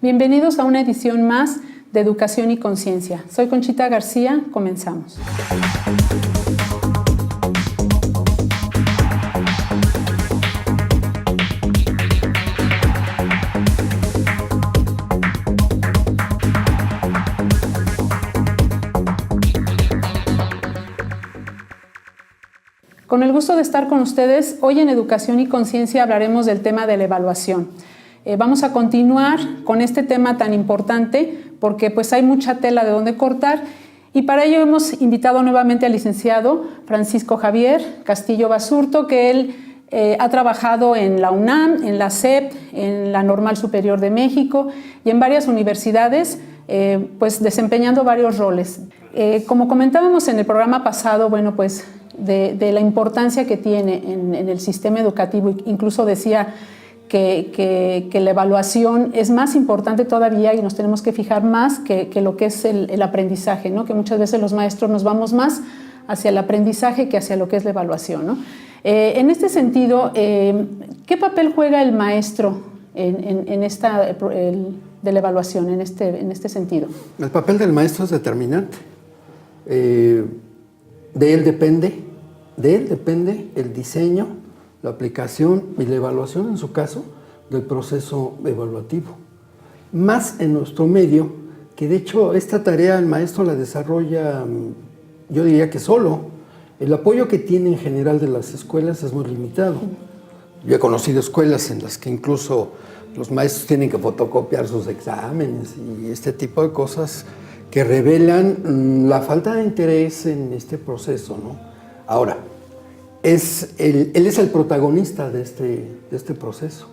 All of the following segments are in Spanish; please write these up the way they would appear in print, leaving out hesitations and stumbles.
Bienvenidos a una edición más de Educación y Conciencia. Soy Conchita García, comenzamos. Con el gusto de estar con ustedes, hoy en Educación y Conciencia hablaremos del tema de la evaluación. Vamos a continuar con este tema tan importante porque pues hay mucha tela de donde cortar y para ello hemos invitado nuevamente al licenciado Francisco Javier Castillo Basurto, que él ha trabajado en la UNAM, en la SEP, en la Normal Superior de México y en varias universidades, pues desempeñando varios roles. Como comentábamos en el programa pasado, bueno, pues de la importancia que tiene en el sistema educativo, incluso decía que la evaluación es más importante todavía y nos tenemos que fijar más que lo que es el aprendizaje, ¿no? Que muchas veces los maestros nos vamos más hacia el aprendizaje que hacia lo que es la evaluación, ¿no? En este sentido, ¿qué papel juega el maestro de la evaluación en este sentido? El papel del maestro es determinante. De él depende el diseño, la aplicación y la evaluación, en su caso, del proceso evaluativo. Más en nuestro medio, que de hecho esta tarea el maestro la desarrolla, yo diría que solo. El apoyo que tiene en general de las escuelas es muy limitado. Yo he conocido escuelas en las que incluso los maestros tienen que fotocopiar sus exámenes y este tipo de cosas que revelan la falta de interés en este proceso, ¿no? Ahora, él es el protagonista de este proceso.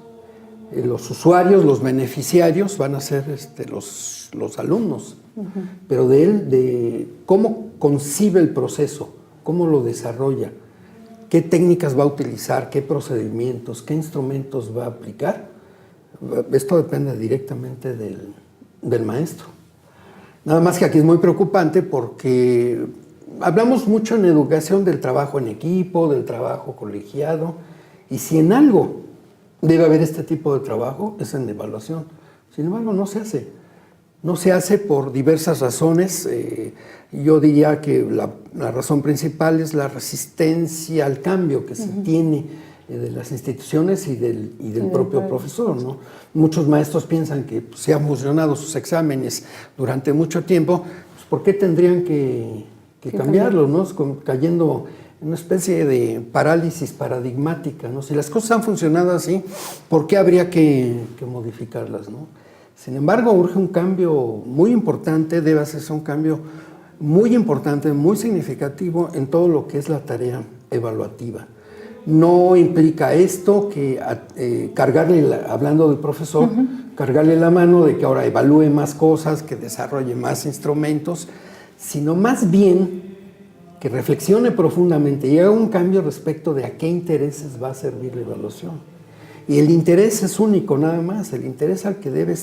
Los usuarios, los beneficiarios van a ser los alumnos, pero de cómo concibe el proceso, cómo lo desarrolla, qué técnicas va a utilizar, qué procedimientos, qué instrumentos va a aplicar, esto depende directamente del maestro. Nada más que aquí es muy preocupante porque hablamos mucho en educación del trabajo en equipo, del trabajo colegiado, y si en algo debe haber este tipo de trabajo es en evaluación. Sin embargo, no se hace. No se hace por diversas razones. Yo diría que la razón principal es la resistencia al cambio que se tiene de las instituciones y del propio profesor, ¿no? Muchos maestros piensan que si han funcionado sus exámenes durante mucho tiempo, pues ¿por qué tendrían que cambiarlo, ¿no? Cayendo en una especie de parálisis paradigmática, ¿no? Si las cosas han funcionado así, ¿por qué habría que modificarlas, ¿no? Sin embargo, urge un cambio muy importante, debe hacerse un cambio muy importante, muy significativo en todo lo que es la tarea evaluativa. No implica esto que hablando del profesor, cargarle la mano de que ahora evalúe más cosas, que desarrolle más instrumentos, sino más bien que reflexione profundamente y haga un cambio respecto de a qué intereses va a servir la evaluación. Y el interés es único nada más, el interés al que debe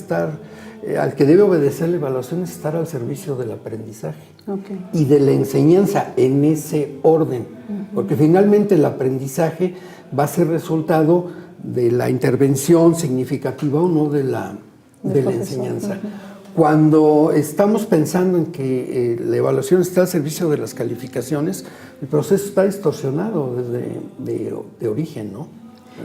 obedecer la evaluación es estar al servicio del aprendizaje y de la enseñanza en ese orden, porque finalmente el aprendizaje va a ser resultado de la intervención significativa o no de la enseñanza. Cuando estamos pensando en que la evaluación está al servicio de las calificaciones, el proceso está distorsionado desde de origen, ¿no?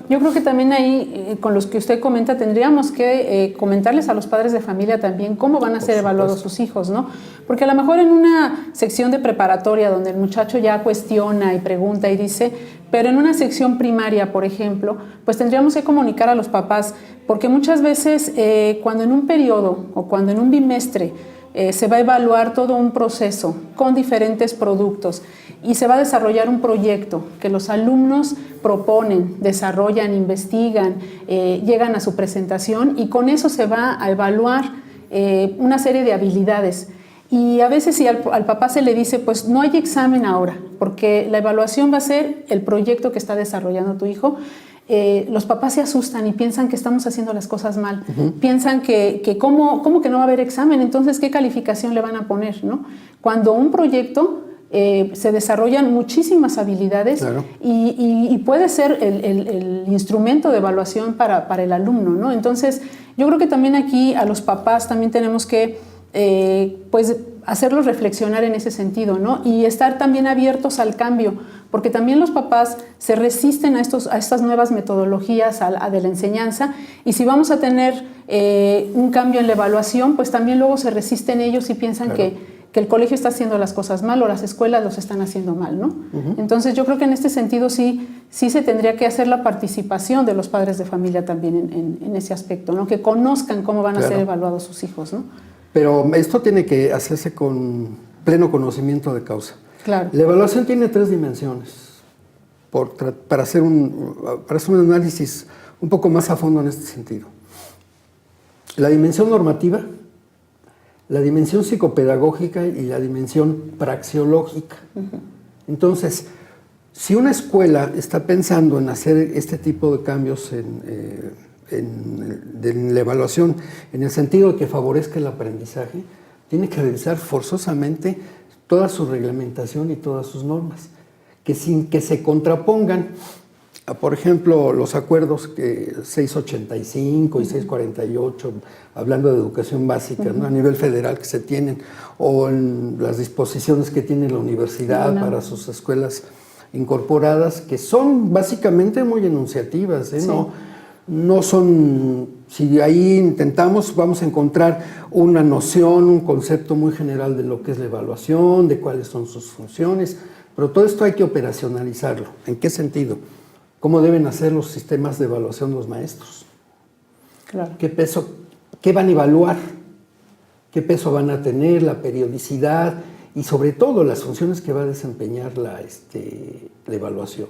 Yo creo que también ahí, con los que usted comenta, tendríamos que comentarles a los padres de familia también cómo van a ser evaluados sus hijos, ¿no? Porque a lo mejor en una sección de preparatoria donde el muchacho ya cuestiona y pregunta y dice, pero en una sección primaria, por ejemplo, pues tendríamos que comunicar a los papás, porque muchas veces cuando en un periodo o cuando en un bimestre se va a evaluar todo un proceso con diferentes productos y se va a desarrollar un proyecto que los alumnos proponen, desarrollan, investigan, llegan a su presentación y con eso se va a evaluar una serie de habilidades. Y a veces si al papá se le dice, pues no hay examen ahora, porque la evaluación va a ser el proyecto que está desarrollando tu hijo, los papás se asustan y piensan que estamos haciendo las cosas mal. Piensan que ¿cómo que no va a haber examen? Entonces, ¿qué calificación le van a poner, no? Cuando un proyecto se desarrollan muchísimas habilidades, claro, y puede ser el instrumento de evaluación para el alumno, ¿no? Entonces, yo creo que también aquí a los papás también tenemos que pues hacerlos reflexionar en ese sentido, ¿no? Y estar también abiertos al cambio, porque también los papás se resisten a estas nuevas metodologías de la enseñanza, y si vamos a tener un cambio en la evaluación, pues también luego se resisten ellos y piensan claro, que el colegio está haciendo las cosas mal o las escuelas los están haciendo mal, ¿no? Entonces yo creo que en este sentido sí se tendría que hacer la participación de los padres de familia también en ese aspecto, ¿no? Que conozcan cómo van a ser evaluados sus hijos, ¿no? Pero esto tiene que hacerse con pleno conocimiento de causa. Claro. La evaluación tiene 3 dimensiones para hacer un análisis un poco más a fondo en este sentido. La dimensión normativa, la dimensión psicopedagógica y la dimensión praxeológica. Entonces, si una escuela está pensando en hacer este tipo de cambios en la evaluación, en el sentido de que favorezca el aprendizaje, tiene que revisar forzosamente toda su reglamentación y todas sus normas, que sin que se contrapongan, por ejemplo, los acuerdos 685 y 648, hablando de educación básica, ¿no? A nivel federal que se tienen, o en las disposiciones que tiene la universidad para sus escuelas incorporadas, que son básicamente muy enunciativas, ¿eh? Sí. No son, si ahí intentamos, vamos a encontrar una noción, un concepto muy general de lo que es la evaluación, de cuáles son sus funciones, pero todo esto hay que operacionalizarlo. ¿En qué sentido? ¿Cómo deben hacer los sistemas de evaluación los maestros? Claro. ¿Qué peso, qué van a evaluar? ¿Qué peso van a tener? La periodicidad y sobre todo las funciones que va a desempeñar la evaluación.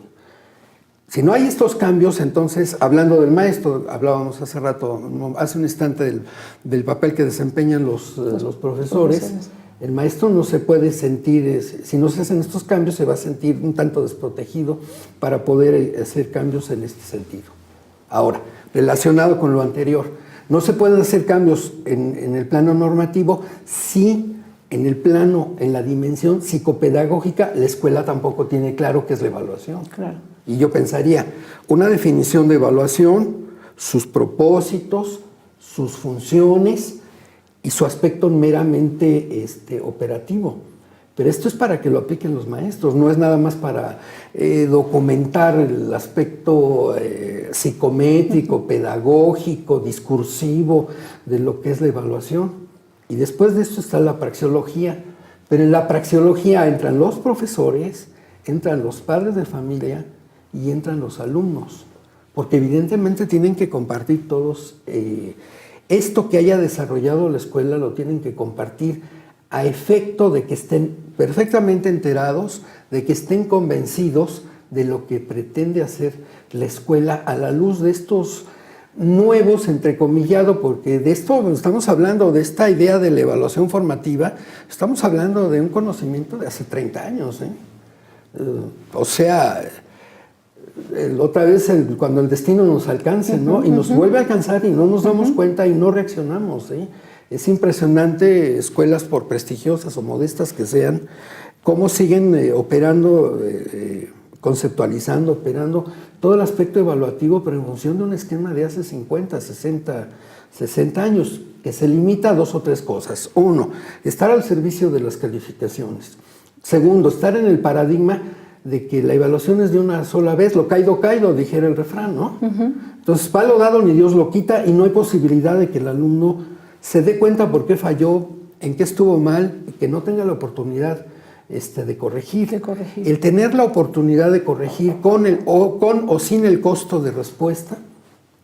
Si no hay estos cambios, entonces, hablando del maestro, hablábamos hace rato, hace un instante del papel que desempeñan los profesores, el maestro no se puede sentir, si no se hacen estos cambios, se va a sentir un tanto desprotegido para poder hacer cambios en este sentido. Ahora, relacionado con lo anterior, no se pueden hacer cambios en el plano normativo si en el plano, en la dimensión psicopedagógica, la escuela tampoco tiene claro qué es la evaluación. Claro. Y yo pensaría, una definición de evaluación, sus propósitos, sus funciones y su aspecto meramente operativo. Pero esto es para que lo apliquen los maestros, no es nada más para documentar el aspecto psicométrico, pedagógico, discursivo de lo que es la evaluación. Y después de esto está la praxeología, pero en la praxeología entran los profesores, entran los padres de familia y entran los alumnos, porque evidentemente tienen que compartir todos, esto que haya desarrollado la escuela lo tienen que compartir a efecto de que estén perfectamente enterados, de que estén convencidos de lo que pretende hacer la escuela a la luz de estos nuevos, entrecomillado, porque de esto estamos hablando, de esta idea de la evaluación formativa, estamos hablando de un conocimiento de hace 30 años, ¿eh? O sea, otra vez cuando el destino nos alcance, ¿no? Y nos vuelve a alcanzar y no nos damos cuenta y no reaccionamos, ¿eh? Es impresionante, escuelas por prestigiosas o modestas que sean, cómo siguen operando, conceptualizando, operando todo el aspecto evaluativo, pero en función de un esquema de hace 50, 60 años, que se limita a 2 o 3 cosas. 1, estar al servicio de las calificaciones. 2, estar en el paradigma de que la evaluación es de una sola vez, lo caído, dijera el refrán, ¿no? Entonces, palo dado ni Dios lo quita, y no hay posibilidad de que el alumno se dé cuenta por qué falló, en qué estuvo mal, y que no tenga la oportunidad de corregir. El tener la oportunidad de corregir con o sin el costo de respuesta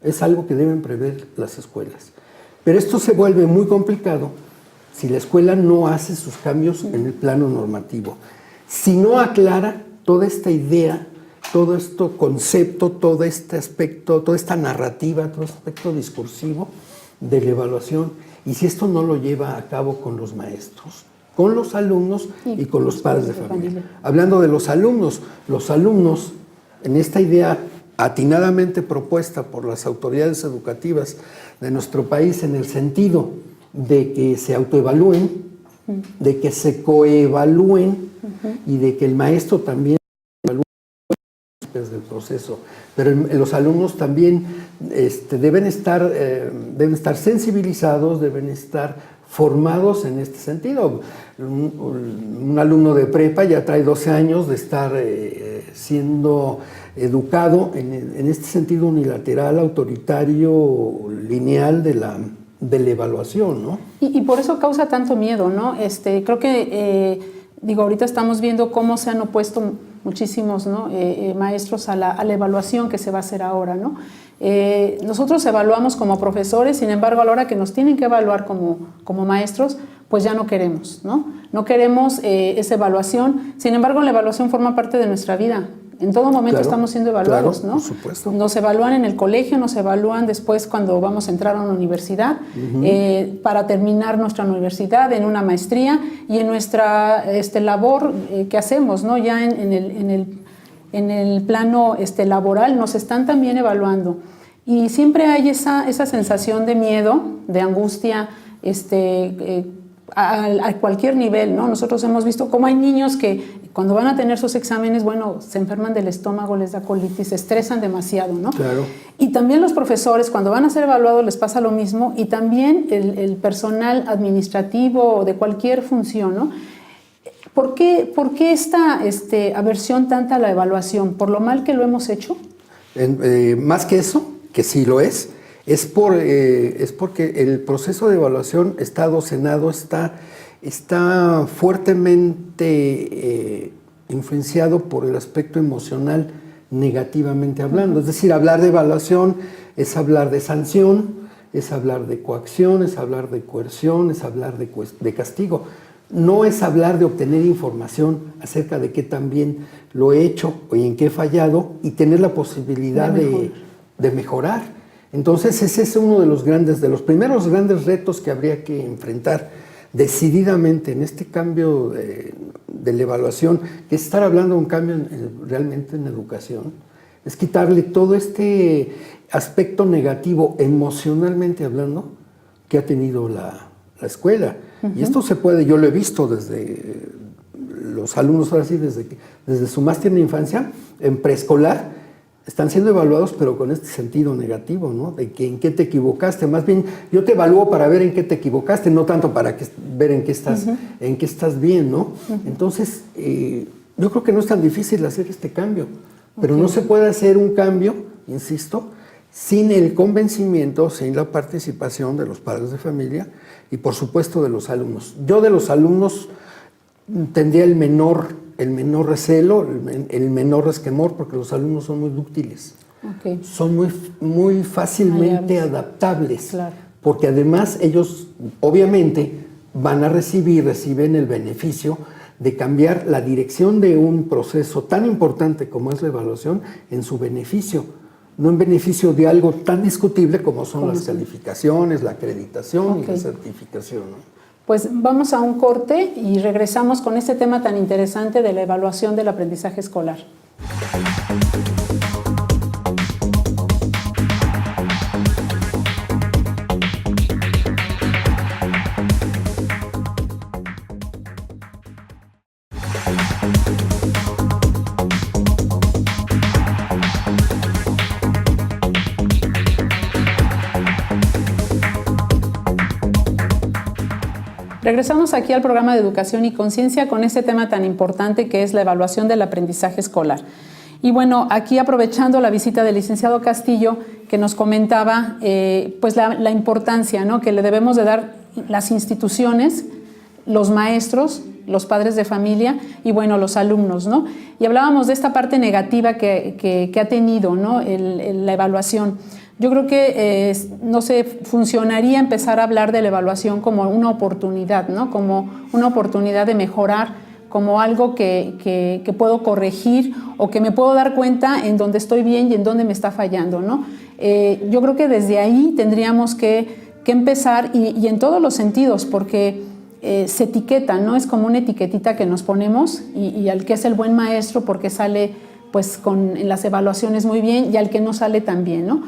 es algo que deben prever las escuelas. Pero esto se vuelve muy complicado si la escuela no hace sus cambios en el plano normativo. Si no aclara toda esta idea, todo este concepto, todo este aspecto, toda esta narrativa, todo este aspecto discursivo de la evaluación, y si esto no lo lleva a cabo con los maestros, con los alumnos y con los padres de familia. Hablando de los alumnos en esta idea atinadamente propuesta por las autoridades educativas de nuestro país en el sentido de que se autoevalúen, de que se coevalúen y de que el maestro también evalúe del proceso. Pero los alumnos también deben estar sensibilizados, deben estar formados en este sentido. Un alumno de prepa ya trae 12 años de estar siendo educado en este sentido unilateral, autoritario, lineal de la evaluación, ¿no? Y por eso causa tanto miedo, ¿no? Creo que, ahorita estamos viendo cómo se han opuesto muchísimos, ¿no? Maestros a la evaluación que se va a hacer ahora, ¿no? Nosotros evaluamos como profesores, sin embargo, a la hora que nos tienen que evaluar como maestros, pues ya no queremos, ¿no? No queremos esa evaluación. Sin embargo, la evaluación forma parte de nuestra vida. En todo momento estamos siendo evaluados, ¿no? Por supuesto. Nos evalúan en el colegio, nos evalúan después cuando vamos a entrar a una universidad, para terminar nuestra universidad, en una maestría y en nuestra labor que hacemos, ¿no? Ya en el plano laboral nos están también evaluando. Y siempre hay esa sensación de miedo, de angustia, a cualquier nivel, ¿no? Nosotros hemos visto cómo hay niños que cuando van a tener sus exámenes, se enferman del estómago, les da colitis, se estresan demasiado, ¿no? Claro. Y también los profesores, cuando van a ser evaluados, les pasa lo mismo, y también el personal administrativo o de cualquier función, ¿no? ¿Por qué esta aversión tanta a la evaluación? ¿Por lo mal que lo hemos hecho? Más que eso, que sí lo es porque el proceso de evaluación está adocenado, está fuertemente influenciado por el aspecto emocional negativamente hablando. Es decir, hablar de evaluación es hablar de sanción, es hablar de coacción, es hablar de coerción, es hablar de castigo. No es hablar de obtener información acerca de qué tan bien lo he hecho o en qué he fallado y tener la posibilidad de mejorar. Entonces ese es uno de los primeros grandes retos que habría que enfrentar decididamente en este cambio de la evaluación, que es estar hablando de un cambio realmente en educación, es quitarle todo este aspecto negativo emocionalmente hablando que ha tenido la escuela. Y esto se puede, yo lo he visto desde los alumnos, ahora sí, desde su más tierna infancia, en preescolar, están siendo evaluados, pero con este sentido negativo, ¿no? De que en qué te equivocaste. Más bien, yo te evalúo para ver en qué te equivocaste, no tanto para ver en qué estás bien, ¿no? Entonces, yo creo que no es tan difícil hacer este cambio, pero no se puede hacer un cambio, insisto, sin el convencimiento, sin la participación de los padres de familia y, por supuesto, de los alumnos. Yo de los alumnos tendría el menor recelo, el menor resquemor, porque los alumnos son muy dúctiles, son muy fácilmente adaptables, claro. Porque además ellos obviamente reciben el beneficio de cambiar la dirección de un proceso tan importante como es la evaluación en su beneficio, no en beneficio de algo tan discutible como son las calificaciones, la acreditación y la certificación, ¿no? Pues vamos a un corte y regresamos con este tema tan interesante de la evaluación del aprendizaje escolar. Regresamos aquí al programa de Educación y Conciencia con este tema tan importante que es la evaluación del aprendizaje escolar. Y bueno, aquí aprovechando la visita del licenciado Castillo, que nos comentaba pues la importancia, ¿no?, que le debemos de dar las instituciones, los maestros, los padres de familia y bueno, los alumnos, ¿no? Y hablábamos de esta parte negativa que ha tenido, ¿no?, la evaluación. Yo creo que no sé, funcionaría empezar a hablar de la evaluación como una oportunidad, ¿no?, como una oportunidad de mejorar, como algo que puedo corregir o que me puedo dar cuenta en dónde estoy bien y en dónde me está fallando, ¿no? Yo creo que desde ahí tendríamos que empezar y en todos los sentidos, porque se etiqueta, ¿no? Es como una etiquetita que nos ponemos y al que es el buen maestro porque sale pues en las evaluaciones muy bien y al que no sale tan bien, ¿no?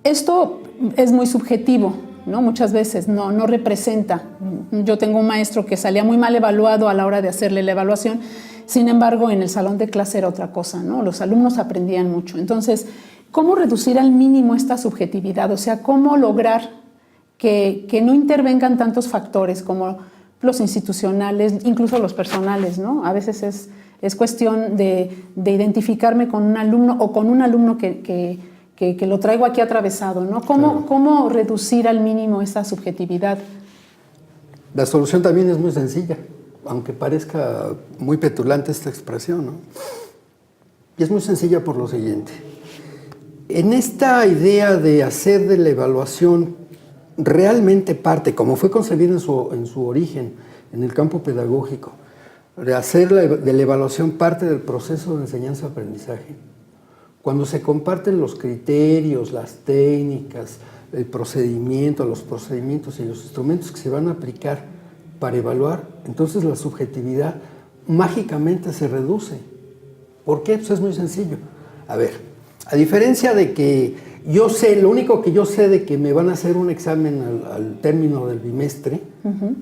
Esto es muy subjetivo, ¿no? Muchas veces no representa. Yo tengo un maestro que salía muy mal evaluado a la hora de hacerle la evaluación, sin embargo, en el salón de clase era otra cosa, ¿no? Los alumnos aprendían mucho. Entonces, ¿cómo reducir al mínimo esta subjetividad? O sea, ¿cómo lograr que no intervengan tantos factores como los institucionales, incluso los personales, ¿no? A veces es cuestión de identificarme con un alumno o con un alumno que lo traigo aquí atravesado, ¿no? ¿Cómo reducir al mínimo esa subjetividad? La solución también es muy sencilla, aunque parezca muy petulante esta expresión, ¿no? Y es muy sencilla por lo siguiente. En esta idea de hacer de la evaluación realmente parte, como fue concebida en su origen, en el campo pedagógico, de hacer de la evaluación parte del proceso de enseñanza-aprendizaje. Cuando se comparten los criterios, las técnicas, el procedimiento, los procedimientos y los instrumentos que se van a aplicar para evaluar, entonces la subjetividad mágicamente se reduce. ¿Por qué? Pues es muy sencillo. A ver, a diferencia de que yo sé, lo único que yo sé de que me van a hacer un examen al término del bimestre,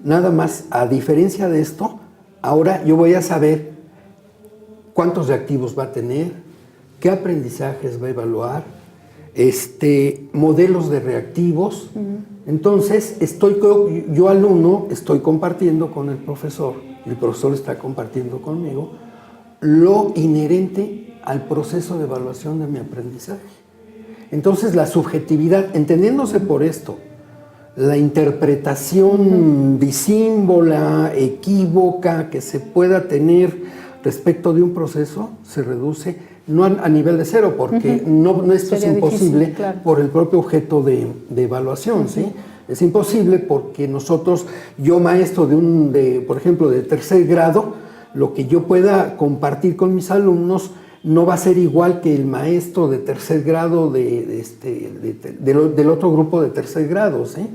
nada más, a diferencia de esto, ahora yo voy a saber cuántos reactivos va a tener, qué aprendizajes va a evaluar, modelos de reactivos. Entonces, yo alumno estoy compartiendo con el profesor está compartiendo conmigo lo inherente al proceso de evaluación de mi aprendizaje. Entonces, la subjetividad, entendiéndose por esto, la interpretación disímbola, equívoca que se pueda tener respecto de un proceso, se reduce no a nivel de cero, porque esto es imposible difícil, claro, por el propio objeto de evaluación, ¿sí? Es imposible porque yo maestro por ejemplo, de tercer grado, lo que yo pueda compartir con mis alumnos no va a ser igual que el maestro de tercer grado del otro grupo de tercer grado, ¿sí?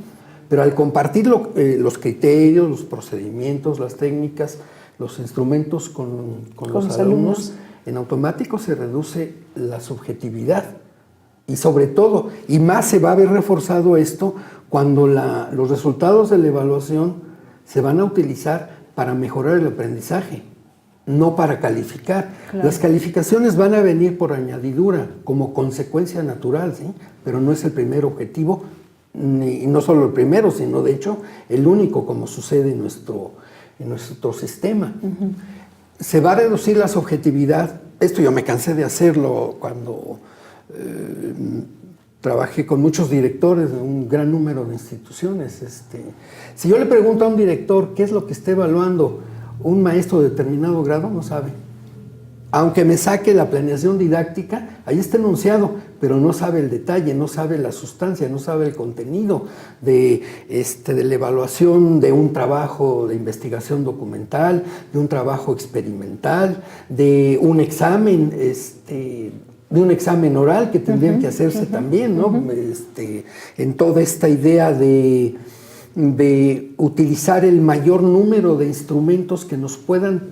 Pero al compartir los criterios, los procedimientos, las técnicas, los instrumentos con los alumnos, en automático se reduce la subjetividad. Y sobre todo, y más se va a ver reforzado esto cuando los resultados de la evaluación se van a utilizar para mejorar el aprendizaje, no para calificar. Claro. Las calificaciones van a venir por añadidura, como consecuencia natural, ¿sí? Pero no es el primer objetivo, y no solo el primero, sino de hecho el único, como sucede en nuestro sistema. Se va a reducir la subjetividad. Esto yo me cansé de hacerlo cuando trabajé con muchos directores de un gran número de instituciones. Si yo le pregunto a un director qué es lo que está evaluando un maestro de determinado grado, no sabe. Aunque me saque la planeación didáctica, ahí está enunciado, pero no sabe el detalle, no sabe la sustancia, no sabe el contenido de la evaluación de un trabajo de investigación documental, de un trabajo experimental, de un examen, oral que tendrían que hacerse también, ¿no? En toda esta idea de utilizar el mayor número de instrumentos que nos puedan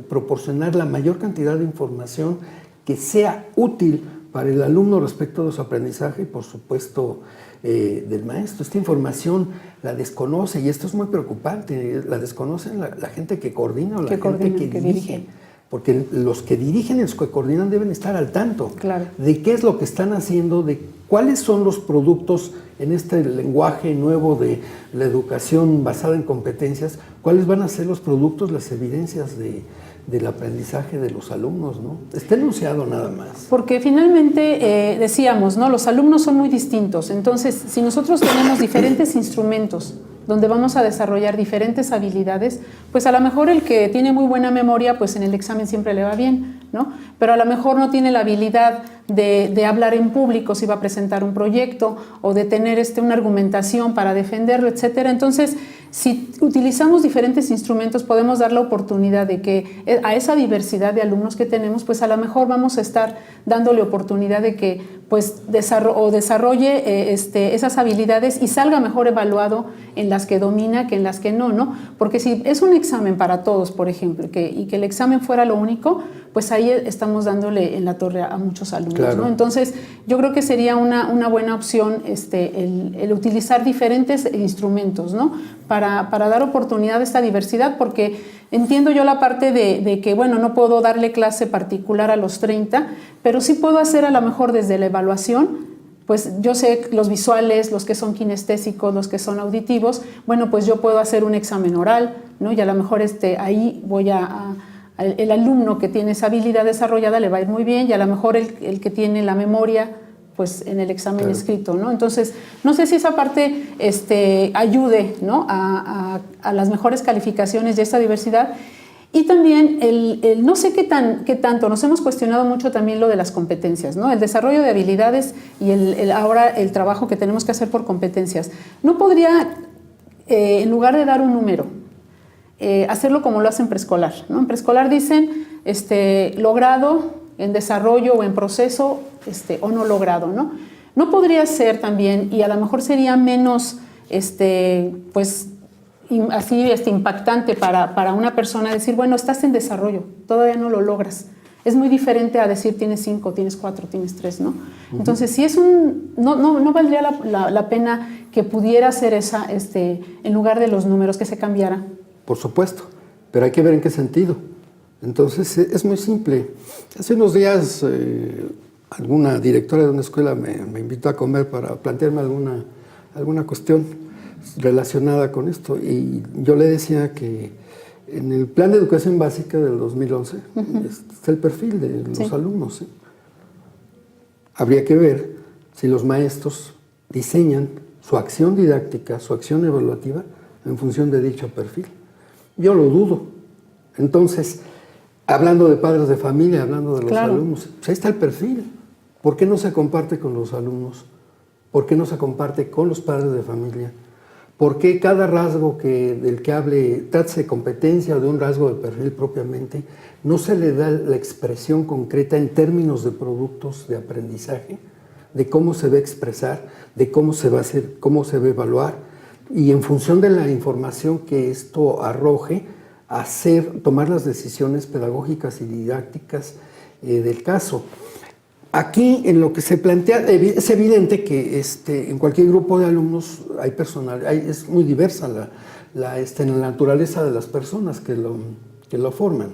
proporcionar la mayor cantidad de información que sea útil para el alumno respecto de su aprendizaje y, por supuesto, del maestro. Esta información la desconoce, y esto es muy preocupante, la desconocen la gente que coordina o la gente que dirige. Porque los que dirigen y los que coordinan deben estar al tanto, claro, de qué es lo que están haciendo, de cuáles son los productos en este lenguaje nuevo de la educación basada en competencias, cuáles van a ser los productos, las evidencias del aprendizaje de los alumnos, ¿no? Está enunciado nada más. Porque finalmente decíamos, ¿no? Los alumnos son muy distintos, entonces si nosotros tenemos diferentes instrumentos donde vamos a desarrollar diferentes habilidades, pues a lo mejor el que tiene muy buena memoria, pues en el examen siempre le va bien, ¿no? Pero a lo mejor no tiene la habilidad de hablar en público si va a presentar un proyecto o de tener una argumentación para defenderlo, etcétera. Entonces, si utilizamos diferentes instrumentos, podemos dar la oportunidad de que a esa diversidad de alumnos que tenemos, pues a lo mejor vamos a estar dándole oportunidad de que pues desarrolle esas habilidades y salga mejor evaluado en las que domina que en las que no, ¿no? Porque si es un examen para todos, por ejemplo, y que el examen fuera lo único, pues ahí estamos dándole en la torre a muchos alumnos, claro, ¿no? Entonces, yo creo que sería una buena opción el utilizar diferentes instrumentos, ¿no? Para dar oportunidad a esta diversidad, porque entiendo yo la parte de que, bueno, no puedo darle clase particular a los 30, pero sí puedo hacer a lo mejor desde la evaluación. Pues yo sé los visuales, los que son kinestésicos, los que son auditivos, bueno, pues yo puedo hacer un examen oral, ¿no? Y a lo mejor ahí voy el alumno que tiene esa habilidad desarrollada le va a ir muy bien, y a lo mejor el que tiene la memoria, pues en el examen escrito, ¿no? Entonces, no sé si esa parte ayude, ¿no? a las mejores calificaciones de esta diversidad. Y también no sé qué tanto, nos hemos cuestionado mucho también lo de las competencias, ¿no? El desarrollo de habilidades y ahora el trabajo que tenemos que hacer por competencias. ¿No podría, en lugar de dar un número, hacerlo como lo hacen preescolar, ¿no? En preescolar dicen logrado, en desarrollo o en proceso, o no logrado, ¿no? No podría ser también, y a lo mejor sería menos, pues, así impactante para una persona decir, bueno, estás en desarrollo, todavía no lo logras. Es muy diferente a decir tienes 5, tienes 4, tienes 3, ¿no? Entonces, si es no valdría la pena que pudiera ser esa, en lugar de los números, que se cambiara. Por supuesto, pero hay que ver en qué sentido. Entonces, es muy simple. Hace unos días, alguna directora de una escuela me invitó a comer para plantearme alguna cuestión relacionada con esto, y yo le decía que en el plan de educación básica del 2011 está el perfil de los alumnos. Habría que ver si los maestros diseñan su acción didáctica, su acción evaluativa en función de dicho perfil. Yo lo dudo. Entonces, hablando de padres de familia, hablando de los alumnos, pues ahí está el perfil. ¿Por qué no se comparte con los alumnos? ¿Por qué no se comparte con los padres de familia? ¿Por qué cada rasgo del que hable, trate de competencia o de un rasgo de perfil propiamente, no se le da la expresión concreta en términos de productos de aprendizaje, de cómo se va a expresar, de cómo se va a hacer, cómo se va a evaluar, y en función de la información que esto arroje, tomar las decisiones pedagógicas y didácticas del caso? Aquí, en lo que se plantea, es evidente que en cualquier grupo de alumnos hay personal, es muy diversa la naturaleza de las personas que lo forman,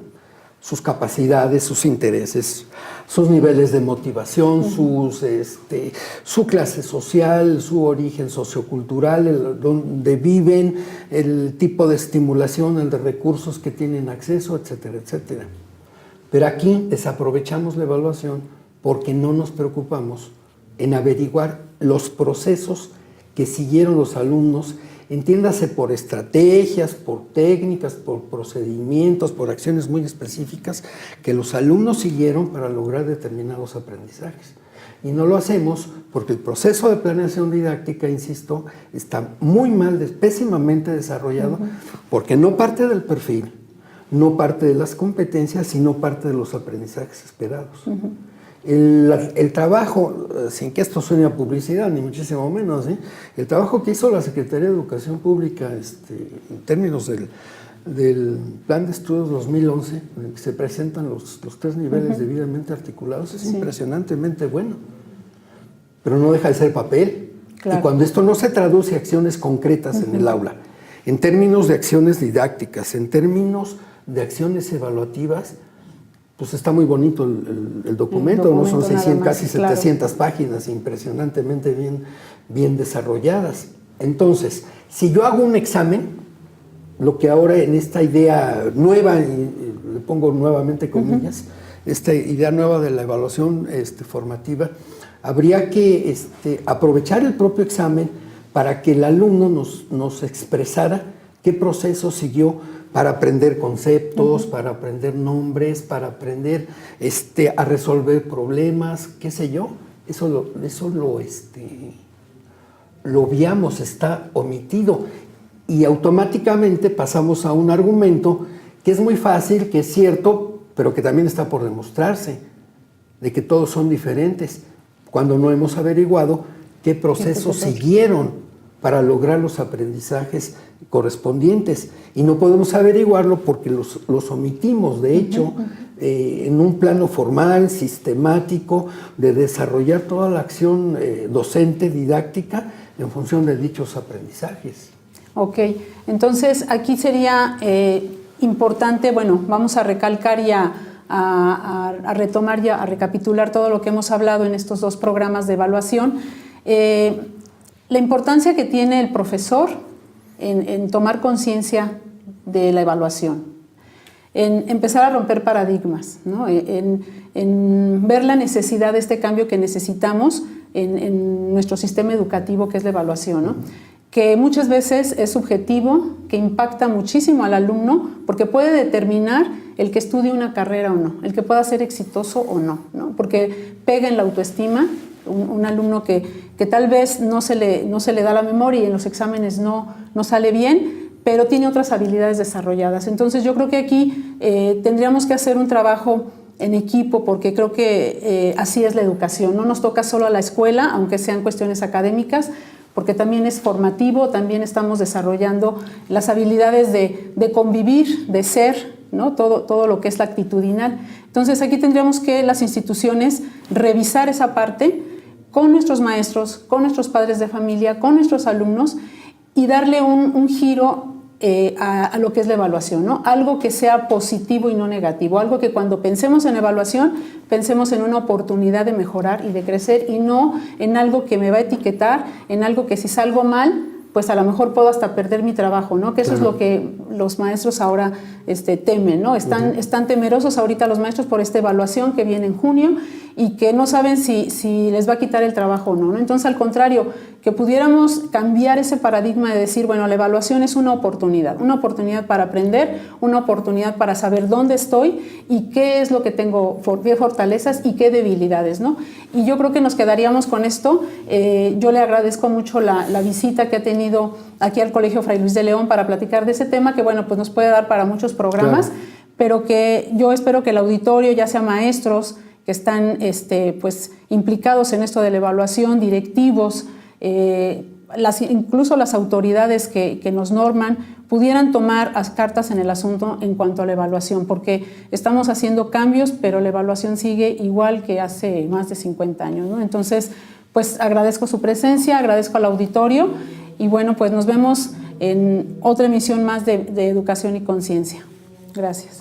sus capacidades, sus intereses, sus niveles de motivación, su clase social, su origen sociocultural, donde viven, el tipo de estimulación, el de recursos que tienen acceso, etcétera, etcétera. Pero aquí desaprovechamos la evaluación porque no nos preocupamos en averiguar los procesos que siguieron los alumnos, entiéndase por estrategias, por técnicas, por procedimientos, por acciones muy específicas que los alumnos siguieron para lograr determinados aprendizajes. Y no lo hacemos porque el proceso de planeación didáctica, insisto, está muy mal, pésimamente desarrollado, porque no parte del perfil, no parte de las competencias, sino parte de los aprendizajes esperados. El trabajo, sin que esto suene a publicidad, ni muchísimo menos, el trabajo que hizo la Secretaría de Educación Pública en términos del Plan de Estudios 2011, en el que se presentan los 3 niveles debidamente articulados, es impresionantemente bueno, pero no deja de ser papel. Y cuando esto no se traduce a acciones concretas en el aula, en términos de acciones didácticas, en términos de acciones evaluativas, pues está muy bonito el documento, ¿no? Son 600, casi 700 páginas, impresionantemente bien desarrolladas. Entonces, si yo hago un examen, lo que ahora en esta idea nueva, y le pongo nuevamente comillas, esta idea nueva de la evaluación formativa, habría que aprovechar el propio examen para que el alumno nos expresara qué proceso siguió para aprender conceptos, para aprender nombres, para aprender a resolver problemas, qué sé yo. Eso lo obviamos, está omitido. Y automáticamente pasamos a un argumento que es muy fácil, que es cierto, pero que también está por demostrarse, de que todos son diferentes, cuando no hemos averiguado qué procesos siguieron para lograr los aprendizajes correspondientes. Y no podemos averiguarlo porque los omitimos. De hecho, en un plano formal, sistemático, de desarrollar toda la acción docente, didáctica, en función de dichos aprendizajes. Ok, entonces aquí sería importante, bueno, vamos a recalcar y a retomar y a recapitular todo lo que hemos hablado en estos 2 programas de evaluación. La importancia que tiene el profesor en tomar conciencia de la evaluación, en empezar a romper paradigmas, ¿no? en ver la necesidad de este cambio que necesitamos en nuestro sistema educativo, que es la evaluación, ¿no? Que muchas veces es subjetivo, que impacta muchísimo al alumno, porque puede determinar el que estudie una carrera o no, el que pueda ser exitoso o no, ¿no? Porque pega en la autoestima. Un alumno que tal vez no se le da la memoria y en los exámenes no sale bien, pero tiene otras habilidades desarrolladas. Entonces yo creo que aquí tendríamos que hacer un trabajo en equipo, porque creo que así es la educación. No nos toca solo a la escuela, aunque sean cuestiones académicas, porque también es formativo, también estamos desarrollando las habilidades de convivir, de ser, ¿no? Todo lo que es la actitudinal. Entonces aquí tendríamos que las instituciones revisar esa parte con nuestros maestros, con nuestros padres de familia, con nuestros alumnos, y darle un giro a lo que es la evaluación, ¿no? Algo que sea positivo y no negativo, algo que cuando pensemos en evaluación, pensemos en una oportunidad de mejorar y de crecer, y no en algo que me va a etiquetar, en algo que si salgo mal, pues a lo mejor puedo hasta perder mi trabajo, ¿no? Que eso es lo que los maestros ahora temen, ¿no? Están temerosos ahorita los maestros por esta evaluación que viene en junio y que no saben si les va a quitar el trabajo o no, ¿no? Entonces, al contrario, que pudiéramos cambiar ese paradigma de decir, bueno, la evaluación es una oportunidad para aprender, una oportunidad para saber dónde estoy y qué es lo que tengo, qué fortalezas y qué debilidades, ¿no? Y yo creo que nos quedaríamos con esto. Yo le agradezco mucho la visita que ha tenido aquí al Colegio Fray Luis de León para platicar de ese tema, que bueno, pues nos puede dar para muchos programas, claro, pero que yo espero que el auditorio, ya sea maestros que están pues implicados en esto de la evaluación, directivos, incluso las autoridades que nos norman, pudieran tomar cartas en el asunto en cuanto a la evaluación, porque estamos haciendo cambios, pero la evaluación sigue igual que hace más de 50 años, ¿no? Entonces, pues agradezco su presencia, agradezco al auditorio, y bueno, pues nos vemos en otra emisión más de Educación y Conciencia. Gracias.